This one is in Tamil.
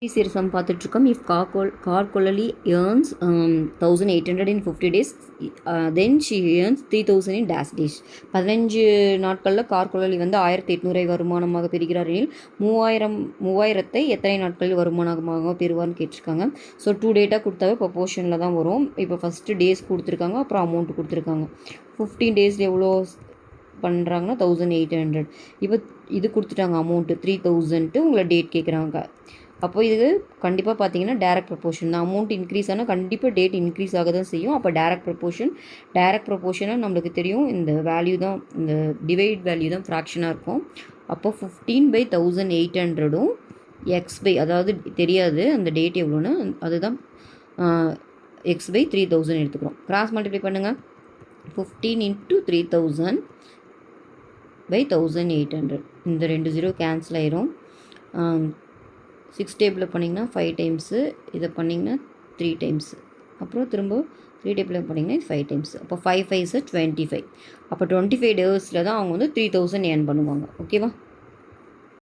சீரியஸ் சம் பார்த்துட்ருக்கோம். இஃப் கார் கொலலி earns 1800 in 50 days, then she earns 3000 in dash days. 15 நாட்களில் கார் கொலலி வந்து 1800 வருமானமாக பெறுகிறார் எனில் 3000 எத்தனை நாட்களில் வருமானமாக பெறுவார்னு கேட்டிருக்காங்க. ஸோ 2 டேட்டா கொடுத்தாவே ப்ரொபோர்ஷனில் தான் வரும். இப்போ ஃபஸ்ட்டு டேஸ் கொடுத்துருக்காங்க, அப்புறம் அமௌண்ட் கொடுத்துருக்காங்க. 15 டேஸில் எவ்வளோ பண்ணுறாங்கன்னா 1800. இப்போ இது கொடுத்துட்டாங்க அமௌண்ட்டு 3000ட்டு உங்களை டேட் கேட்குறாங்க. அப்போ இது கண்டிப்பாக பார்த்தீங்கன்னா டேரக்ட் ப்ரொபோர்ஷன் தான். அமௌண்ட் இன்க்ரீஸ் ஆனால் கண்டிப்பாக டேட் இன்க்ரீஸ் ஆக தான் செய்யும். அப்போ டேரக்ட் ப்ரொபோர்ஷனாக நம்மளுக்கு தெரியும் இந்த வேல்யூ தான், இந்த டிவைட் வேல்யூ தான் ஃப்ராக்ஷனாக இருக்கும். அப்போ 15/1800ம் x/, அதாவது தெரியாது அந்த டேட் எவ்வளோன்னு, அதுதான் x/3000 எடுத்துக்கிறோம். கிராஸ் மல்டிப்ளை பண்ணுங்கள். 15 × 3000/1800. இந்த 2 0 கேன்சல் ஆயிரும். 6 டேபிளில் பண்ணிங்கன்னா 5 டைம்ஸு, இதை பண்ணிங்கன்னா 3 டைம்ஸு, அப்புறம் திரும்ப 3 டேபிளில் பண்ணிங்கன்னா 5 டைம்ஸு. அப்போ 5 5 25. அப்போ 25 டேஸில் தான் அவங்க வந்து 3000 ஏர்ன் பண்ணுவாங்க. ஓகேவா?